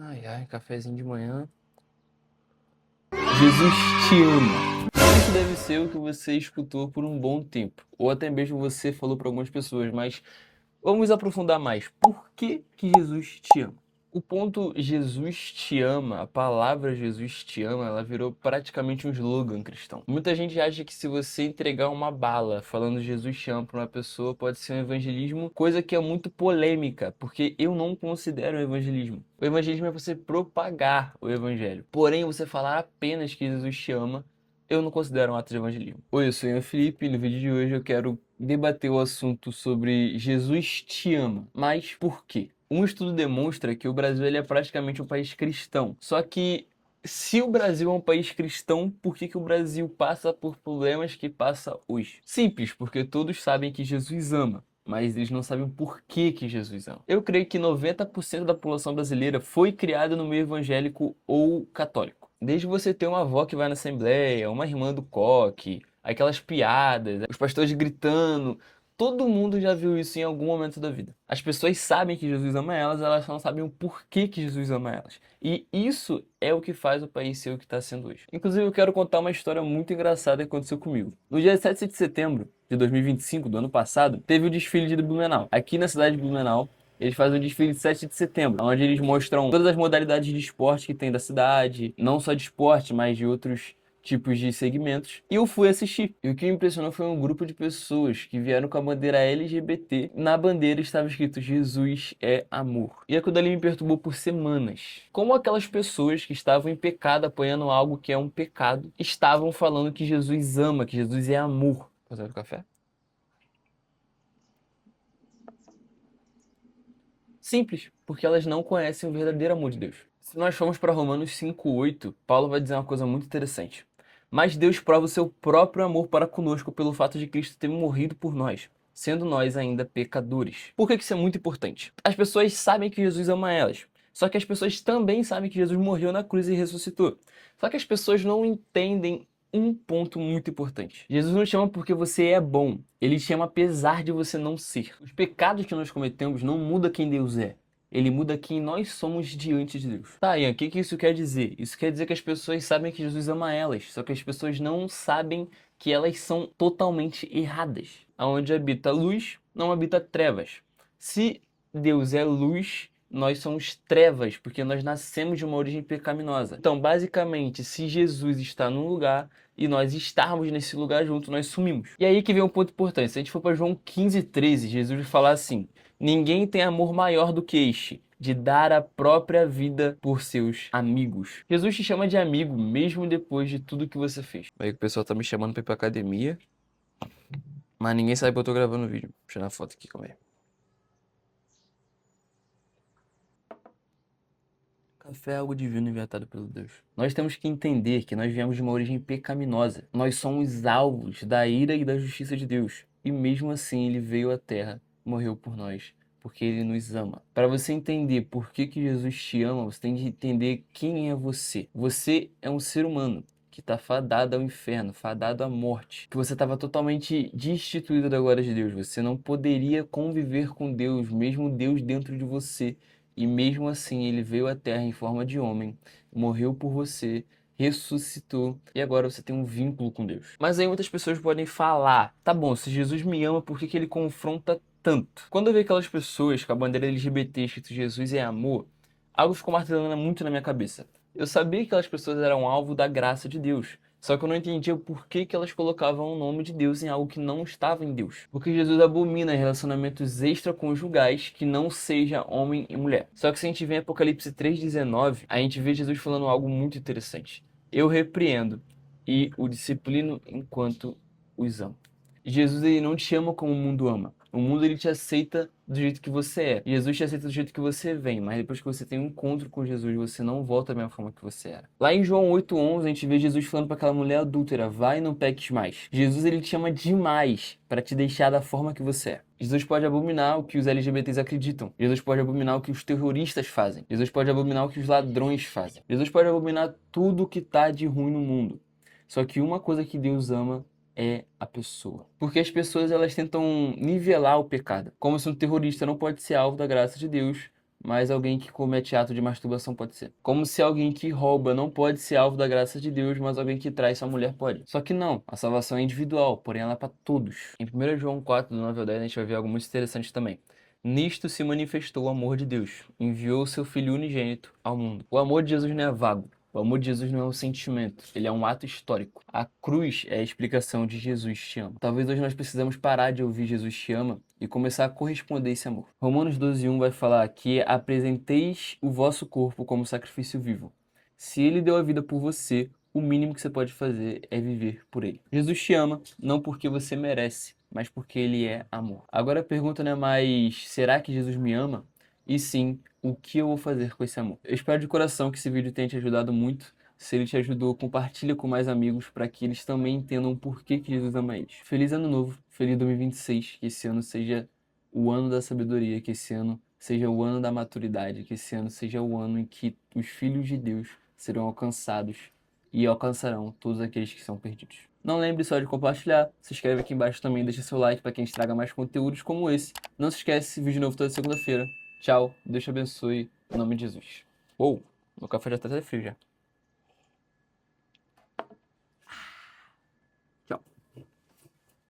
Ai, ai, cafezinho de manhã. Jesus te ama. Isso deve ser o que você escutou por um bom tempo. Ou até mesmo você falou para algumas pessoas, mas vamos aprofundar mais. Por que que Jesus te ama? O ponto Jesus te ama, a palavra Jesus te ama, ela virou praticamente um slogan cristão. Muita gente acha que se você entregar uma bala falando Jesus te ama para uma pessoa, pode ser um evangelismo, coisa que é muito polêmica, porque eu não considero um evangelismo. O evangelismo é você propagar o evangelho. Porém, você falar apenas que Jesus te ama, eu não considero um ato de evangelismo. Oi, eu sou o Felipe e no vídeo de hoje eu quero debater o assunto sobre Jesus te ama. Mas por quê? Um estudo demonstra que o Brasil ele é praticamente um país cristão. Só que se o Brasil é um país cristão, por que que o Brasil passa por problemas que passa hoje? Simples, porque todos sabem que Jesus ama. Mas eles não sabem o porquê que Jesus ama. Eu creio que 90% da população brasileira foi criada no meio evangélico ou católico. Desde você ter uma avó que vai na assembleia, uma irmã do coque, aquelas piadas, os pastores gritando, todo mundo já viu isso em algum momento da vida. As pessoas sabem que Jesus ama elas, elas só não sabem o porquê que Jesus ama elas. E isso é o que faz o país ser o que está sendo hoje. Inclusive, eu quero contar uma história muito engraçada que aconteceu comigo. No dia 7 de setembro de 2025, do ano passado, teve o desfile de Blumenau. Aqui na cidade de Blumenau, eles fazem o desfile de 7 de setembro, onde eles mostram todas as modalidades de esporte que tem da cidade, não só de esporte, mas de outros tipos de segmentos. E eu fui assistir. E o que me impressionou foi um grupo de pessoas que vieram com a bandeira LGBT. Na bandeira estava escrito Jesus é amor. E aquilo dali me perturbou por semanas. Como aquelas pessoas que estavam em pecado, apoiando algo que é um pecado, estavam falando que Jesus ama, que Jesus é amor. Fazer o café? Simples, porque elas não conhecem o verdadeiro amor de Deus. Se nós formos para Romanos 5:8, Paulo vai dizer uma coisa muito interessante. Mas Deus prova o seu próprio amor para conosco pelo fato de Cristo ter morrido por nós, sendo nós ainda pecadores. Por que isso é muito importante? As pessoas sabem que Jesus ama elas, só que as pessoas também sabem que Jesus morreu na cruz e ressuscitou. Só que as pessoas não entendem um ponto muito importante. Jesus não chama porque você é bom, ele chama apesar de você não ser. Os pecados que nós cometemos não muda quem Deus é. Ele muda quem nós somos diante de Deus. Tá, Ian, o que que isso quer dizer? Isso quer dizer que as pessoas sabem que Jesus ama elas, só que as pessoas não sabem que elas são totalmente erradas. Aonde habita luz, não habita trevas. Se Deus é luz, nós somos trevas, porque nós nascemos de uma origem pecaminosa. Então, basicamente, se Jesus está num lugar e nós estarmos nesse lugar junto, nós sumimos. E aí que vem um ponto importante. Se a gente for para João 15:13, Jesus vai falar assim: ninguém tem amor maior do que este, de dar a própria vida por seus amigos. Jesus te chama de amigo, mesmo depois de tudo que você fez. Aí o pessoal tá me chamando pra ir pra academia, mas ninguém sabe que eu tô gravando vídeo. Deixa eu tirar a foto aqui, calma aí. Café é algo divino inventado pelo Deus. Nós temos que entender que nós viemos de uma origem pecaminosa. Nós somos alvos da ira e da justiça de Deus. E mesmo assim ele veio à terra, morreu por nós, porque ele nos ama. Para você entender por que que Jesus te ama, você tem que entender quem é você. Você é um ser humano que está fadado ao inferno, fadado à morte. Que você estava totalmente destituído da glória de Deus. Você não poderia conviver com Deus, mesmo Deus dentro de você. E mesmo assim, ele veio à Terra em forma de homem, morreu por você, ressuscitou e agora você tem um vínculo com Deus. Mas aí muitas pessoas podem falar: tá bom, se Jesus me ama, por que que ele confronta tanto? Quando eu vejo aquelas pessoas com a bandeira LGBT escrito Jesus é amor, algo ficou martelando muito na minha cabeça. Eu sabia que aquelas pessoas eram alvo da graça de Deus. Só que eu não entendia o porquê que elas colocavam o nome de Deus em algo que não estava em Deus. Porque Jesus abomina relacionamentos extraconjugais que não seja homem e mulher. Só que se a gente vê em Apocalipse 3:19, a gente vê Jesus falando algo muito interessante. Eu repreendo e o disciplino enquanto os amo. Jesus ele não te ama como o mundo ama. O mundo ele te aceita do jeito que você é. Jesus te aceita do jeito que você vem, mas depois que você tem um encontro com Jesus, você não volta da mesma forma que você era. Lá em João 8:11, a gente vê Jesus falando para aquela mulher adúltera: vai e não peques mais. Jesus ele te ama demais para te deixar da forma que você é. Jesus pode abominar o que os LGBTs acreditam. Jesus pode abominar o que os terroristas fazem. Jesus pode abominar o que os ladrões fazem. Jesus pode abominar tudo que tá de ruim no mundo. Só que uma coisa que Deus ama é a pessoa. Porque as pessoas elas tentam nivelar o pecado. Como se um terrorista não pode ser alvo da graça de Deus, mas alguém que comete ato de masturbação pode ser. Como se alguém que rouba não pode ser alvo da graça de Deus, mas alguém que trai sua mulher pode. Só que não, a salvação é individual, porém ela é para todos. Em 1 João 4, do 9 ao 10, a gente vai ver algo muito interessante também. Nisto se manifestou o amor de Deus. Enviou o seu Filho unigênito ao mundo. O amor de Jesus não é vago. O amor de Jesus não é um sentimento, ele é um ato histórico. A cruz é a explicação de Jesus te ama. Talvez hoje nós precisamos parar de ouvir Jesus te ama e começar a corresponder esse amor. Romanos 12:1 vai falar que apresenteis o vosso corpo como sacrifício vivo. Se ele deu a vida por você, o mínimo que você pode fazer é viver por ele. Jesus te ama, não porque você merece, mas porque ele é amor. Agora a pergunta não é mais, será que Jesus me ama? E sim, o que eu vou fazer com esse amor? Eu espero de coração que esse vídeo tenha te ajudado muito. Se ele te ajudou, compartilha com mais amigos para que eles também entendam por que Jesus ama eles. Feliz ano novo, feliz 2026, que esse ano seja o ano da sabedoria, que esse ano seja o ano da maturidade, que esse ano seja o ano em que os filhos de Deus serão alcançados e alcançarão todos aqueles que são perdidos. Não lembre só de compartilhar, se inscreve aqui embaixo também, deixa seu like para que a gente traga mais conteúdos como esse. Não se esquece, vídeo novo toda segunda-feira. Tchau, Deus te abençoe, em nome de Jesus. Uou, meu café já tá até frio já.